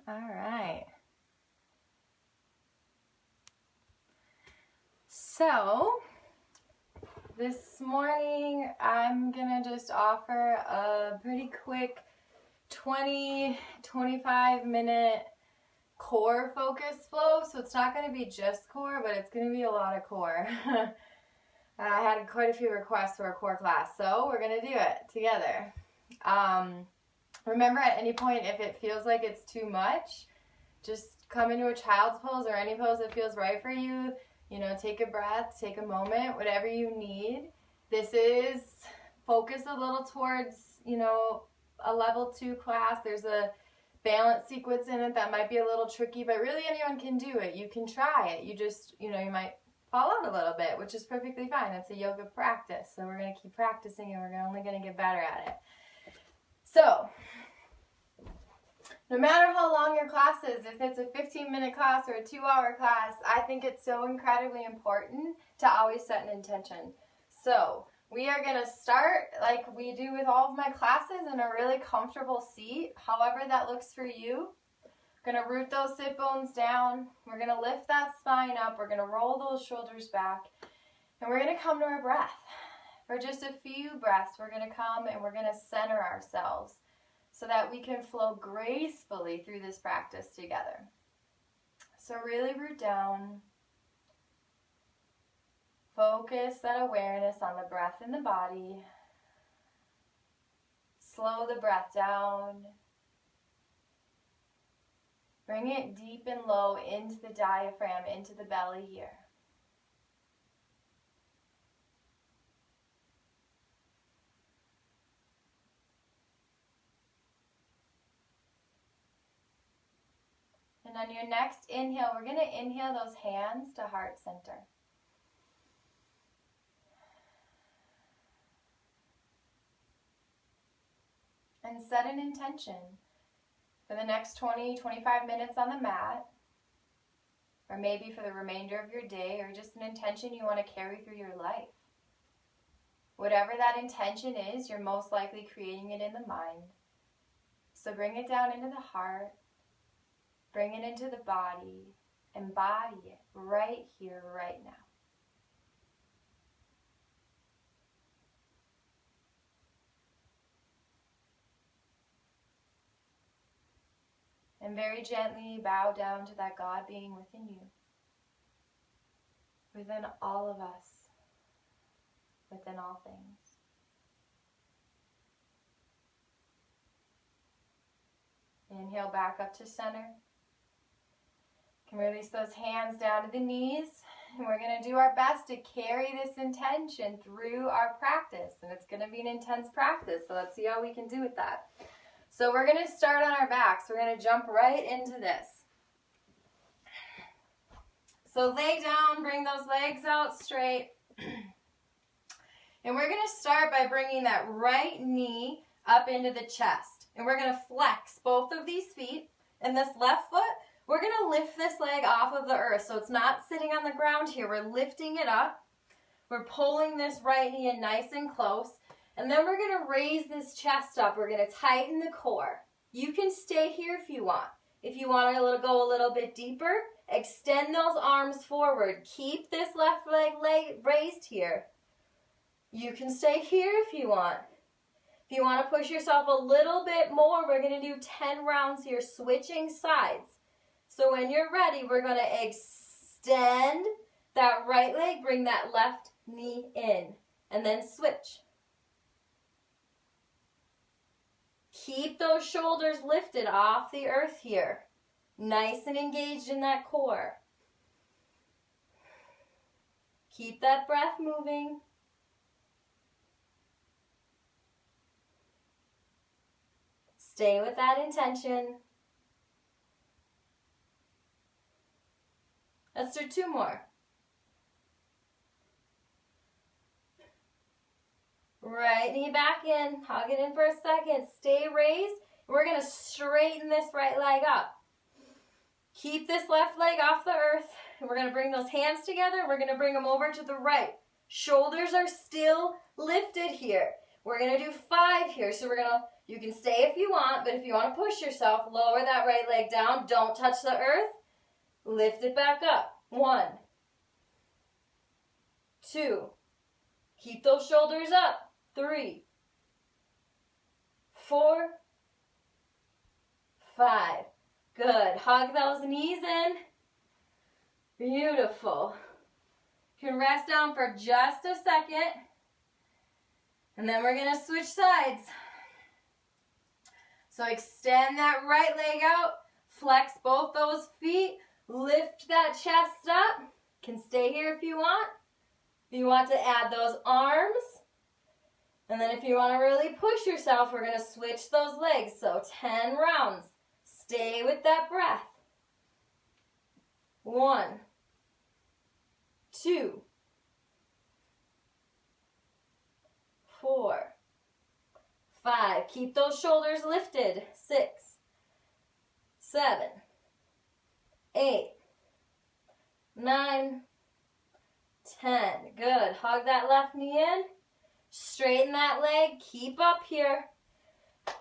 All right. So this morning I'm gonna just offer a pretty quick 20-25 minute core focus flow. So it's not gonna be just core, but it's gonna be a lot of core. I had quite a few requests for a core class, so we're gonna do it together. Remember, at any point, if it feels like it's too much, just come into a child's pose or any pose that feels right for you. You know, take a breath, take a moment, whatever you need. This is focus a little towards, you know, a level 2 class. There's a balance sequence in it that might be a little tricky, but really anyone can do it. You can try it. You just, you know, you might fall out a little bit, which is perfectly fine. It's a yoga practice, so we're going to keep practicing and we're only going to get better at it. So, no matter how long your class is, if it's a 15-minute class or a 2-hour class, I think it's so incredibly important to always set an intention. So, we are going to start like we do with all of my classes in a really comfortable seat, however that looks for you. We're going to root those sit bones down. We're going to lift that spine up. We're going to roll those shoulders back. And we're going to come to our breath. For just a few breaths, we're going to come and we're going to center ourselves so that we can flow gracefully through this practice together. So really root down. Focus that awareness on the breath in the body. Slow the breath down. Bring it deep and low into the diaphragm, into the belly here. And on your next inhale, we're going to inhale those hands to heart center. And set an intention for the next 20-25 minutes on the mat, or maybe for the remainder of your day, or just an intention you want to carry through your life. Whatever that intention is, you're most likely creating it in the mind. So bring it down into the heart. Bring it into the body, embody it right here, right now. And very gently bow down to that God being within you, within all of us, within all things. Inhale back up to center. Can release those hands down to the knees, and we're going to do our best to carry this intention through our practice, and it's going to be an intense practice, so let's see how we can do with that. So we're going to start on our backs. We're going to jump right into this. So lay down, bring those legs out straight, and we're going to start by bringing that right knee up into the chest, and we're going to flex both of these feet, and this left foot, we're going to lift this leg off of the earth, so it's not sitting on the ground here. We're lifting it up. We're pulling this right knee in nice and close, and then we're going to raise this chest up. We're going to tighten the core. You can stay here if you want. If you want to go a little bit deeper, extend those arms forward. Keep this left leg raised here. You can stay here if you want. If you want to push yourself a little bit more, we're going to do 10 rounds here, switching sides. So when you're ready, we're going to extend that right leg, bring that left knee in, and then switch. Keep those shoulders lifted off the earth here, nice and engaged in that core. Keep that breath moving. Stay with that intention. Let's do 2 more. Right knee back in. Hug it in for a second. Stay raised. We're going to straighten this right leg up. Keep this left leg off the earth. And we're going to bring those hands together. We're going to bring them over to the right. Shoulders are still lifted here. We're going to do 5 here. So you can stay if you want, but if you want to push yourself, lower that right leg down. Don't touch the earth. Lift it back up. 1, 2. Keep those shoulders up. 3, 4, 5. Good. Hug those knees in. Beautiful. You can rest down for just a second. And then we're going to switch sides. So extend that right leg out. Flex both those feet. Lift that chest up. You can stay here if you want. If you want to add those arms. And then if you want to really push yourself, we're going to switch those legs. So 10 rounds. Stay with that breath. 1, 2, 4, 5. Keep those shoulders lifted. 6, 7, 8, 9, 10. Good. Hug that left knee in. Straighten that leg. Keep up here.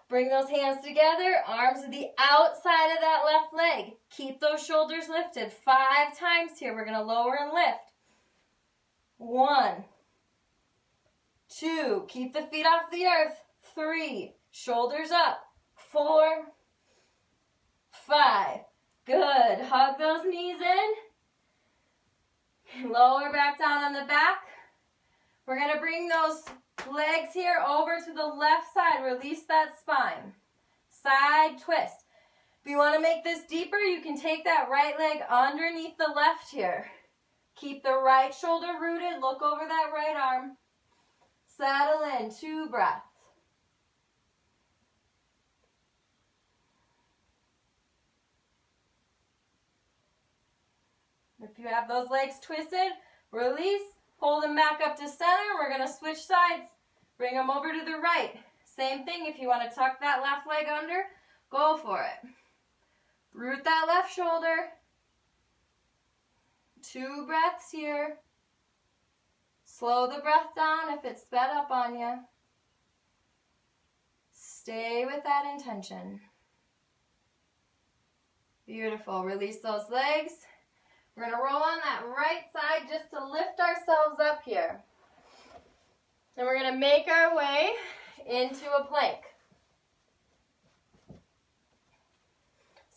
Bring those hands together. Arms to the outside of that left leg. Keep those shoulders lifted. 5 times here. We're going to lower and lift. 1, 2. Keep the feet off the earth. 3. Shoulders up. 4, 5. Good. Hug those knees in. Lower back down on the back. We're going to bring those legs here over to the left side. Release that spine. Side twist. If you want to make this deeper, you can take that right leg underneath the left here. Keep the right shoulder rooted. Look over that right arm. Settle in. 2 breaths. If you have those legs twisted, release. Pull them back up to center. We're going to switch sides. Bring them over to the right. Same thing. If you want to tuck that left leg under, go for it. Root that left shoulder. 2 breaths here. Slow the breath down if it's sped up on you. Stay with that intention. Beautiful. Release those legs. We're going to roll on that right side just to lift ourselves up here. And we're going to make our way into a plank.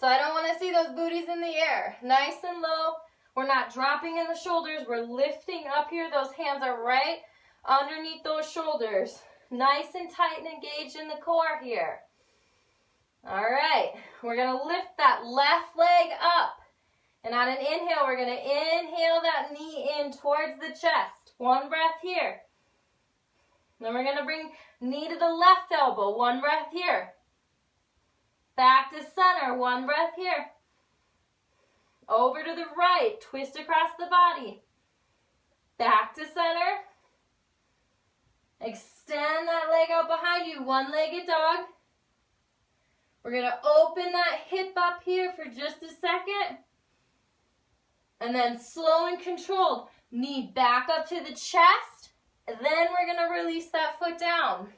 So I don't want to see those booties in the air. Nice and low. We're not dropping in the shoulders. We're lifting up here. Those hands are right underneath those shoulders. Nice and tight and engaged in the core here. All right. We're going to lift that left leg up. And on an inhale, we're going to inhale that knee in towards the chest. 1 breath here. Then we're going to bring knee to the left elbow. 1 breath here. Back to center. 1 breath here. Over to the right. Twist across the body. Back to center. Extend that leg out behind you. 1-legged dog. We're going to open that hip up here for just a second. And then slow and controlled, knee back up to the chest. And then we're going to release that foot down.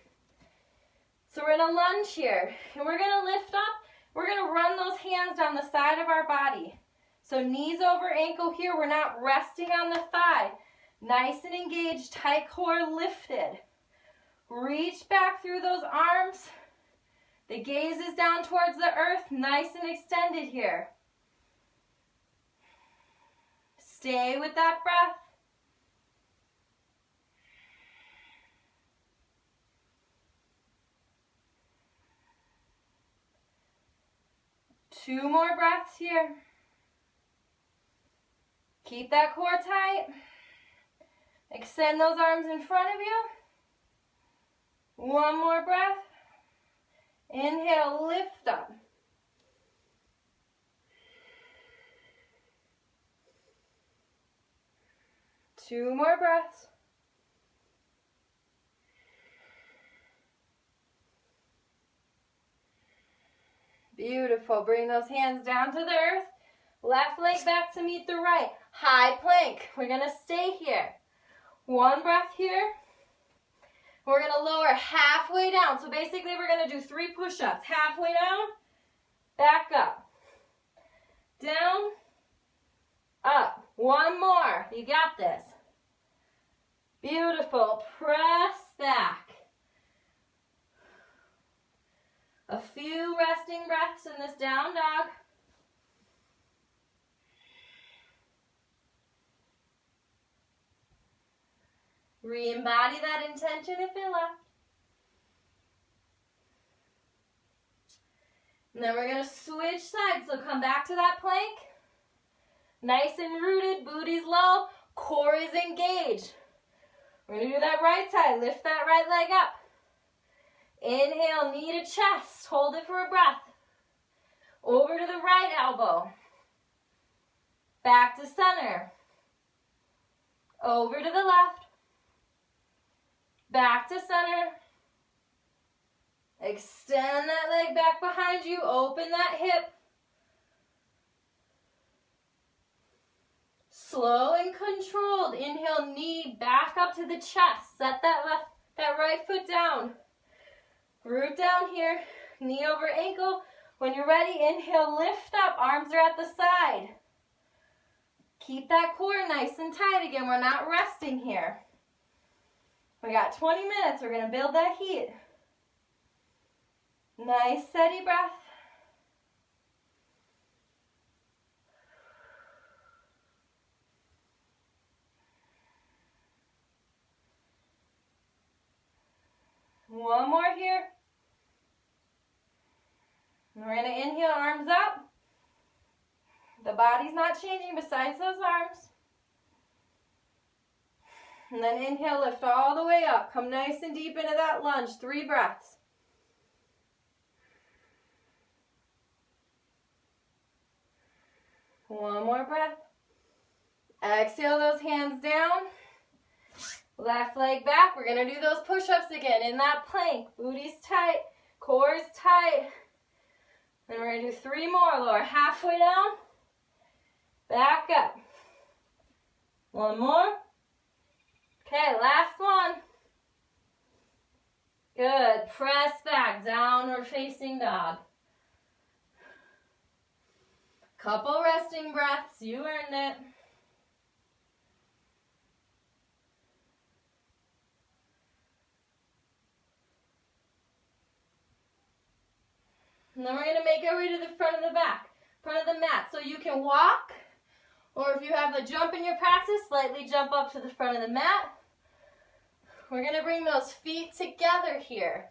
So we're in a lunge here. And we're going to lift up. We're going to run those hands down the side of our body. So knees over ankle here. We're not resting on the thigh. Nice and engaged, tight core lifted. Reach back through those arms. The gaze is down towards the earth. Nice and extended here. Stay with that breath. Two more breaths here. Keep that core tight. Extend those arms in front of you. One more breath. Inhale, lift up. Two more breaths. Beautiful. Bring those hands down to the earth. Left leg back to meet the right. High plank. We're going to stay here. 1 breath here. We're gonna lower halfway down. So basically we're gonna do 3 push-ups. Halfway down, back up. Down, up. 1 more. You got this. Beautiful. Press back. A few resting breaths in this down dog. Re-embody that intention if it left. And then we're going to switch sides. So come back to that plank. Nice and rooted, booty's low, core is engaged. We're going to do that right side. Lift that right leg up. Inhale, knee to chest. Hold it for a breath. Over to the right elbow. Back to center. Over to the left. Back to center. Extend that leg back behind you. Open that hip. Slow and controlled. Inhale, knee back up to the chest. Set that right foot down. Root down here. Knee over ankle. When you're ready, inhale, lift up. Arms are at the side. Keep that core nice and tight again. We're not resting here. We got 20 minutes. We're going to build that heat. Nice, steady breath. One more here. We're going to inhale, arms up. The body's not changing besides those arms. And then inhale, lift all the way up. Come nice and deep into that lunge. 3 breaths. One more breath. Exhale those hands down. Left leg back. We're going to do those push-ups again in that plank. Booty's tight. Core's tight. Then we're going to do 3 more. Lower halfway down. Back up. 1 more. Okay, last one. Good. Press back. Downward facing dog. Couple resting breaths. You earned it. And then we're going to make our way to the front of the mat. So you can walk, or if you have a jump in your practice, slightly jump up to the front of the mat. We're going to bring those feet together here.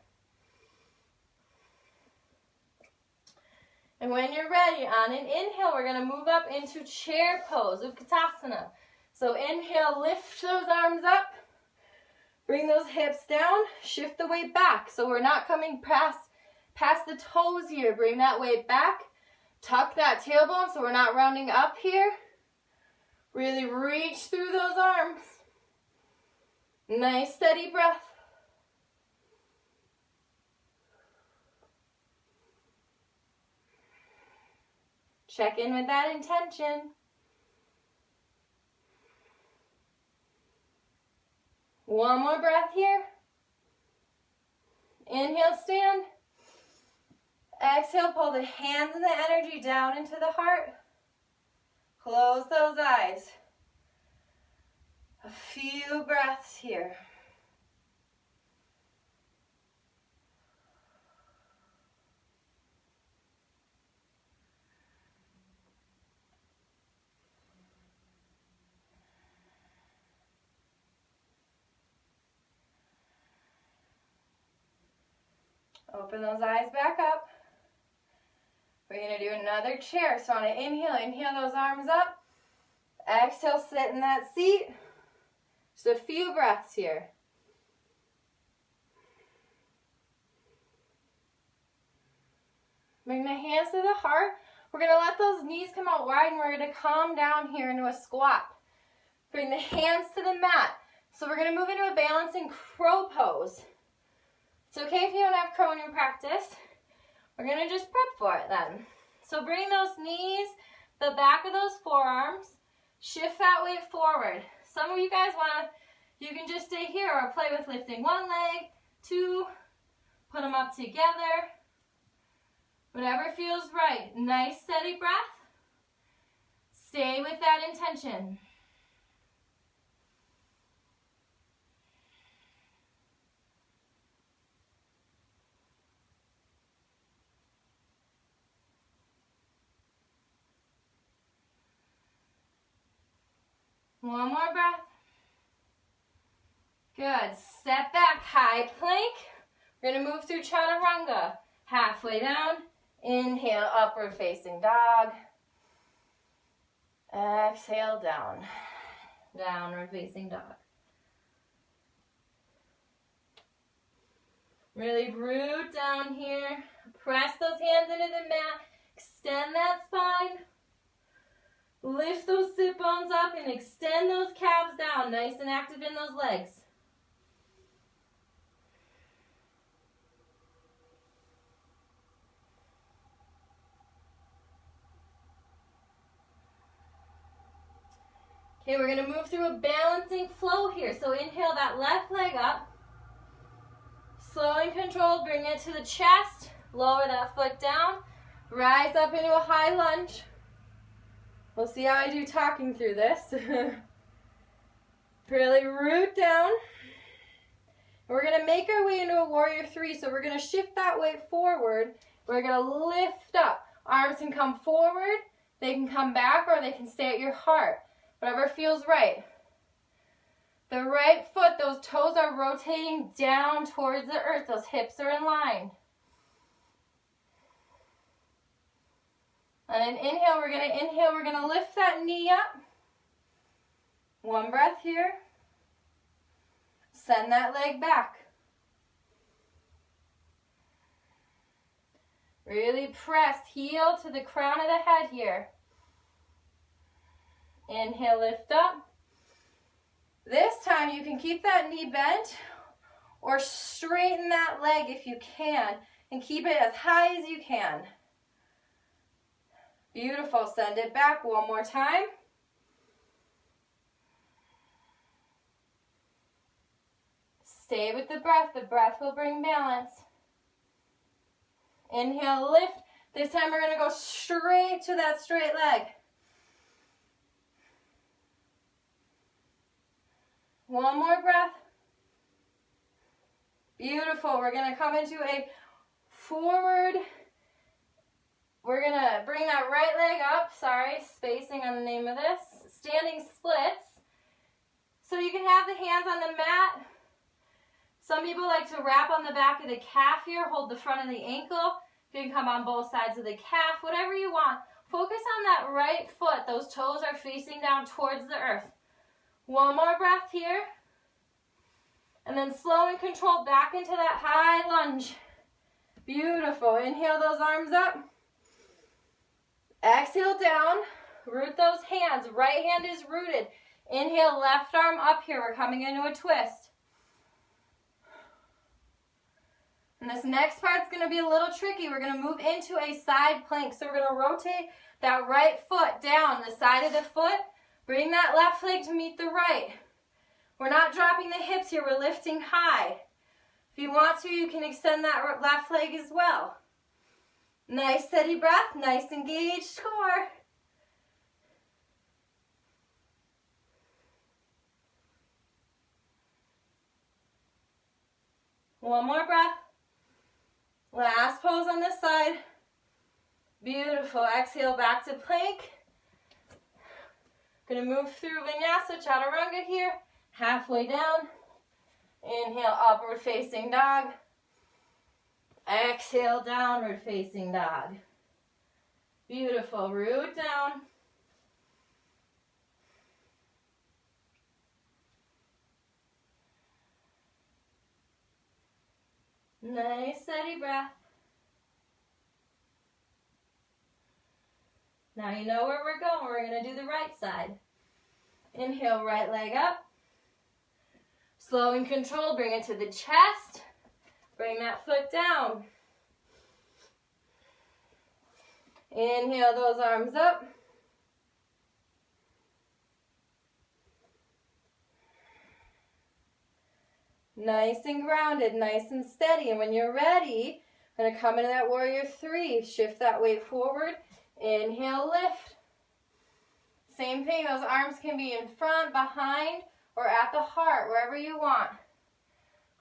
And when you're ready, on an inhale, we're going to move up into chair pose, Utkatasana. So inhale, lift those arms up. Bring those hips down. Shift the weight back. So we're not coming past the toes here. Bring that weight back. Tuck that tailbone so we're not rounding up here. Really reach through those arms. Nice steady breath. Check in with that intention. One more breath here. Inhale, stand. Exhale, pull the hands and the energy down into the heart. Close those eyes. A few breaths here. Open those eyes back up. We're going to do another chair. So on an inhale, inhale those arms up. Exhale, sit in that seat. Just a few breaths here. Bring the hands to the heart. We're going to let those knees come out wide and we're going to calm down here into a squat. Bring the hands to the mat. So we're going to move into a balancing crow pose. It's okay if you don't have crow in your practice. We're going to just prep for it then. So bring those knees, the back of those forearms. Shift that weight forward. Some of you guys want to You can just stay here or play with lifting one leg, two, put them up together. Whatever feels right. Nice steady breath. Stay with that intention. One more breath. Good. Step back, high plank. We're going to move through chaturanga. Halfway down. Inhale, upward facing dog. Exhale, down. Downward facing dog. Really root down here. Press those hands into the mat. Extend that spine. Lift those sit bones up and extend those calves down. Nice and active in those legs. Okay, we're going to move through a balancing flow here. So inhale that left leg up. Slow and controlled, bring it to the chest. Lower that foot down. Rise up into a high lunge. We'll see how I do talking through this. Really root down. We're going to make our way into a warrior three. So we're going to shift that weight forward. We're going to lift up. Arms can come forward. They can come back or they can stay at your heart. Whatever feels right. The right foot, those toes are rotating down towards the earth. Those hips are in line. And then inhale, we're going to lift that knee up. One breath here. Send that leg back. Really press, heel to the crown of the head here. Inhale, lift up. This time you can keep that knee bent or straighten that leg if you can and keep it as high as you can. Beautiful. Send it back one more time. Stay with the breath. The breath will bring balance. Inhale, lift. This time we're going to go straight to that straight leg. One more breath. Beautiful. We're going to come into a forward. We're going to bring that right leg up. Sorry, spacing on the name of this. Standing splits. So you can have the hands on the mat. Some people like to wrap on the back of the calf here. Hold the front of the ankle. You can come on both sides of the calf. Whatever you want. Focus on that right foot. Those toes are facing down towards the earth. One more breath here. And then slow and controlled back into that high lunge. Beautiful. Inhale those arms up. Exhale down. Root those hands. Right hand is rooted. Inhale, left arm up here. We're coming into a twist. And this next part's going to be a little tricky. We're going to move into a side plank. So we're going to rotate that right foot down the side of the foot. Bring that left leg to meet the right. We're not dropping the hips here. We're lifting high. If you want to, you can extend that left leg as well. Nice steady breath. Nice engaged core. One more breath. Last pose on this side. Beautiful. Exhale back to plank. Going to move through Vinyasa, Chaturanga here. Halfway down. Inhale, upward facing dog. Exhale, downward facing dog. Beautiful. Root down. Nice steady breath. Now you know where we're going. We're going to do the right side. Inhale, right leg up. Slow and controlled, bring it to the chest. Bring that foot down. Inhale those arms up. Nice and grounded, nice and steady. And when you're ready, I'm going to come into that warrior three. Shift that weight forward. Inhale, lift. Same thing, those arms can be in front, behind, or at the heart, wherever you want.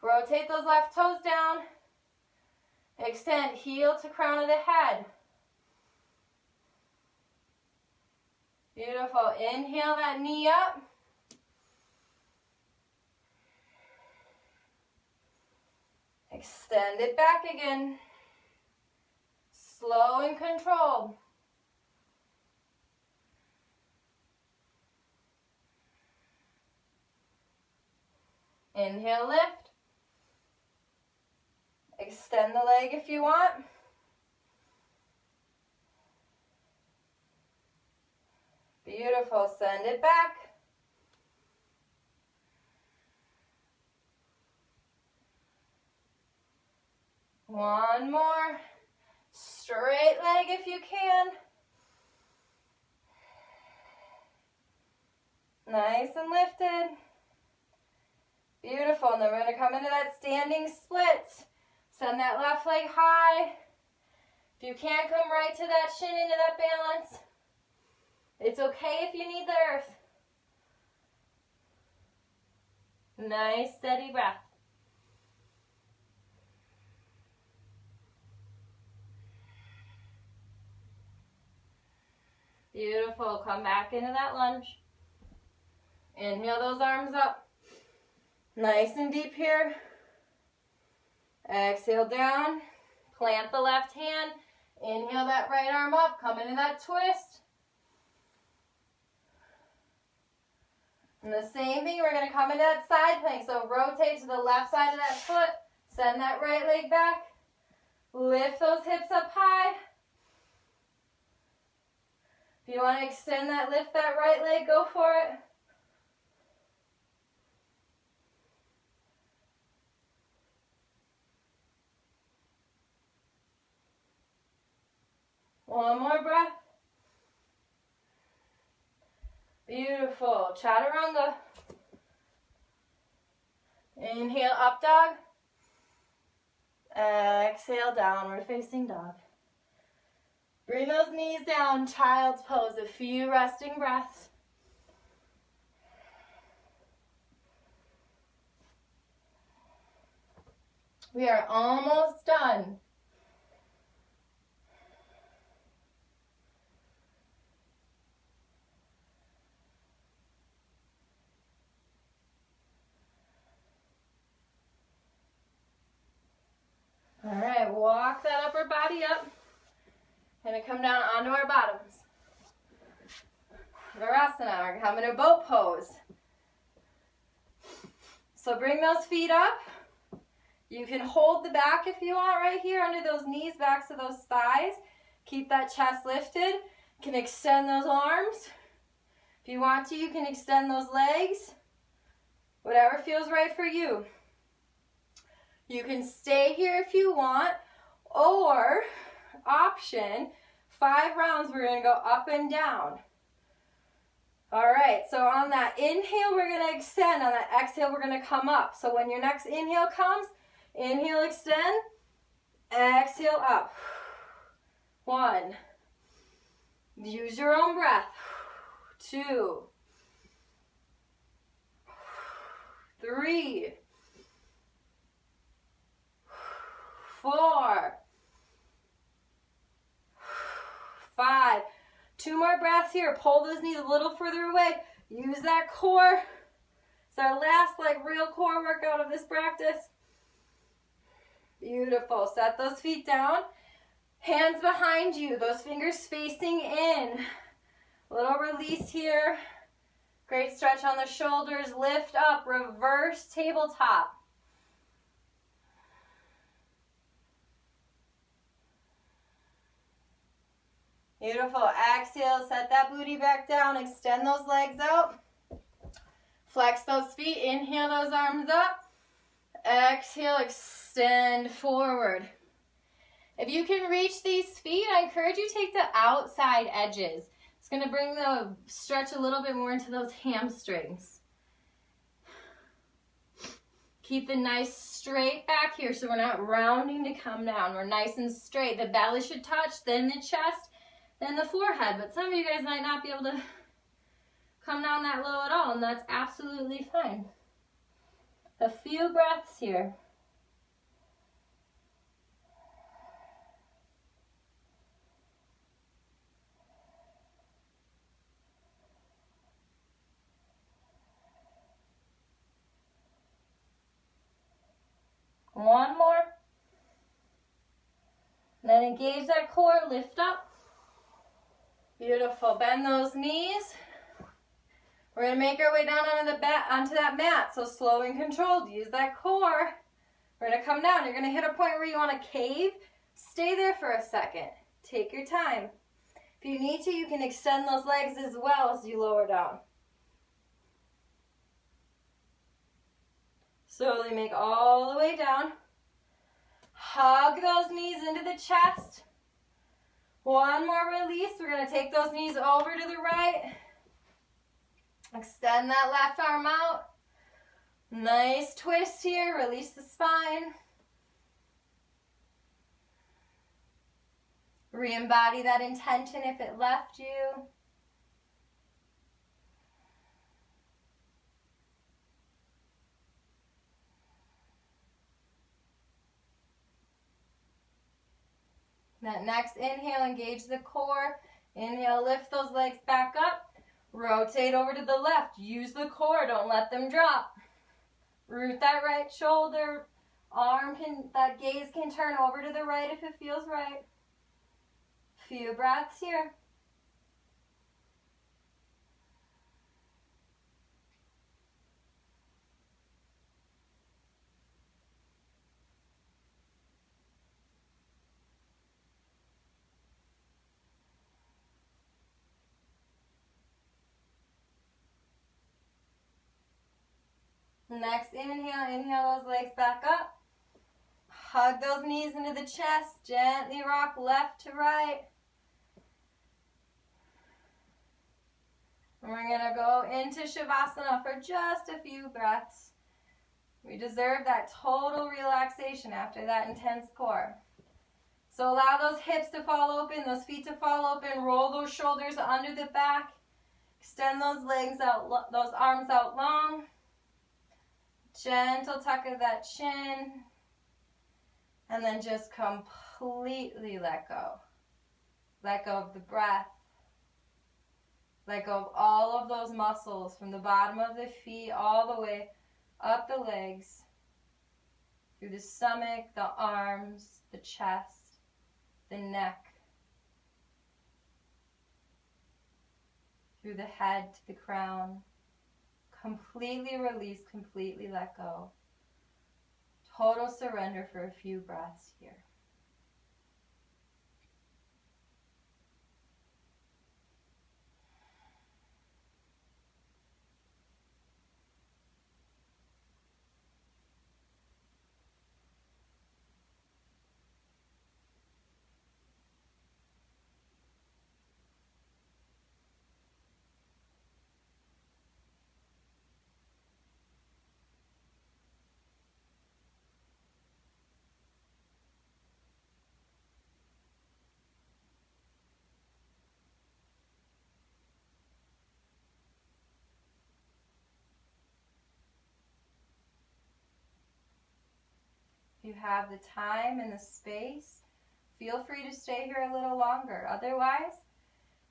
Rotate those left toes down. Extend, heel to crown of the head. Beautiful. Inhale that knee up. Extend it back again. Slow and controlled. Inhale, lift. Extend the leg if you want. Beautiful. Send it back. One more. Straight leg if you can. Nice and lifted. Beautiful. And then we're going to come into that standing split. Send that left leg high. If you can't come right to that shin into that balance, it's okay if you need the earth. Nice, steady breath. Beautiful. Come back into that lunge. Inhale those arms up. Nice and deep here. Exhale down. Plant the left hand. Inhale that right arm up. Come into that twist. And the same thing, we're going to come into that side plank. So rotate to the left side of that foot. Send that right leg back. Lift those hips up high. If you want to extend that, lift that right leg, go for it. One more breath. Beautiful. Chaturanga. Inhale, up dog. Exhale, downward facing dog. Bring those knees down, child's pose, a few resting breaths. We are almost done. All right, walk that upper body up. Gonna come down onto our bottoms. Virasana, we're coming to boat pose. So bring those feet up. You can hold the back if you want right here under those knees, backs of those thighs. Keep that chest lifted. You can extend those arms. If you want to, you can extend those legs. Whatever feels right for you. You can stay here if you want, or option, 5 rounds, we're going to go up and down. All right, so on that inhale, we're going to extend. On that exhale, we're going to come up. So when your next inhale comes, inhale, extend, exhale, up. 1. Use your own breath. 2. 3. 4. 5. 2 more breaths here. Pull those knees a little further away. Use that core. It's our last real core workout of this practice. Beautiful. Set those feet down. Hands behind you. Those fingers facing in. A little release here. Great stretch on the shoulders. Lift up. Reverse tabletop. Beautiful. Exhale, set that booty back down. Extend those legs out. Flex those feet. Inhale those arms up. Exhale, extend forward. If you can reach these feet, I encourage you to take the outside edges. It's going to bring the stretch a little bit more into those hamstrings. Keep the nice straight back here so we're not rounding to come down. We're nice and straight. The belly should touch, then the chest, then the forehead. But some of you guys might not be able to come down that low at all, and that's absolutely fine. A few breaths here. One more. Then engage that core, lift up. Beautiful. Bend those knees. We're going to make our way down onto that mat. So slow and controlled. Use that core. We're going to come down. You're going to hit a point where you want to cave. Stay there for a second. Take your time. If you need to, you can extend those legs as well as you lower down. Slowly make all the way down. Hug those knees into the chest. One more release. We're going to take those knees over to the right. Extend that left arm out. Nice twist here. Release the spine. Re-embody that intention if it left you. That next inhale, engage the core. Inhale, lift those legs back up. Rotate over to the left. Use the core, don't let them drop. Root that right shoulder. That gaze can turn over to the right if it feels right. Few breaths here. Next inhale, inhale those legs back up. Hug those knees into the chest. Gently rock left to right. And we're going to go into Shavasana for just a few breaths. We deserve that total relaxation after that intense core. So allow those hips to fall open, those feet to fall open. Roll those shoulders under the back. Extend those legs out, those arms out long. Gentle tuck of that chin. And then just completely let go. Let go of the breath. Let go of all of those muscles from the bottom of the feet all the way up the legs, through the stomach, the arms, the chest, the neck, through the head to the crown. Completely release, completely let go. Total surrender for a few breaths here. If you have the time and the space, feel free to stay here a little longer. Otherwise,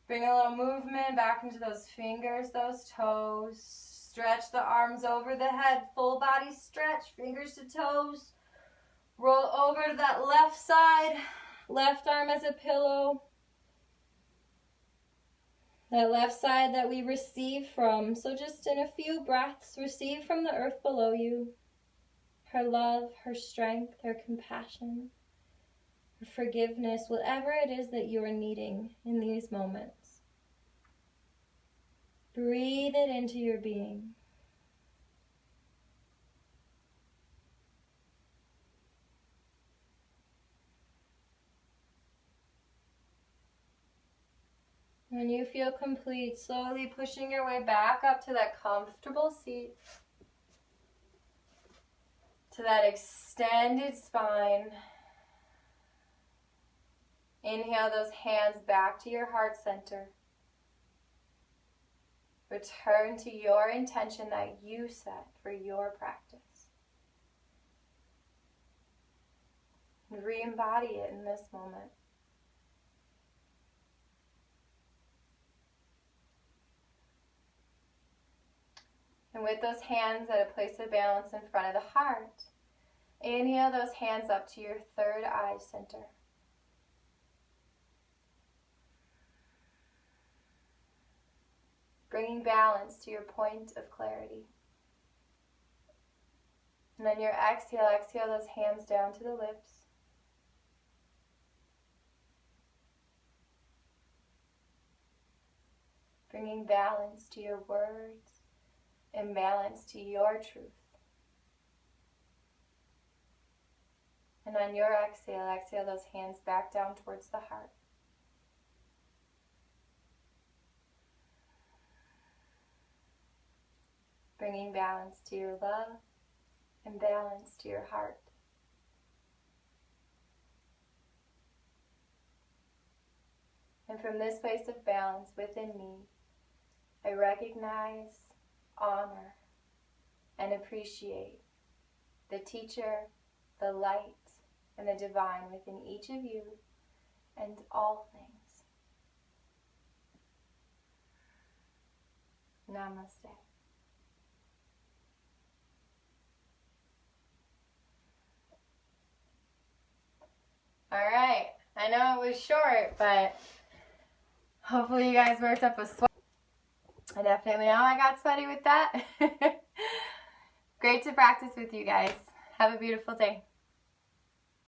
bring a little movement back into those fingers, those toes. Stretch the arms over the head, full body stretch, fingers to toes. Roll over to that left side, left arm as a pillow. That left side that we receive from. So just in a few breaths, receive from the earth below you. Her love, her strength, her compassion, her forgiveness, whatever it is that you are needing in these moments. Breathe it into your being. When you feel complete, slowly pushing your way back up to that comfortable seat. to that extended spine. Inhale those hands back to your heart center. Return to your intention that you set for your practice. And re-embody it in this moment. And with those hands at a place of balance in front of the heart, inhale those hands up to your third eye center. Bringing balance to your point of clarity. And on your exhale, exhale those hands down to the lips. Bringing balance to your words and balance to your truth. And on your exhale, exhale those hands back down towards the heart. Bringing balance to your love and balance to your heart. And from this place of balance within me, I recognize, honor, and appreciate the teacher, the light, and the divine within each of you and all things. Namaste. All right, I know it was short, but hopefully you guys worked up a sweat. I definitely know I got sweaty with that. Great to practice with you guys. Have a beautiful day.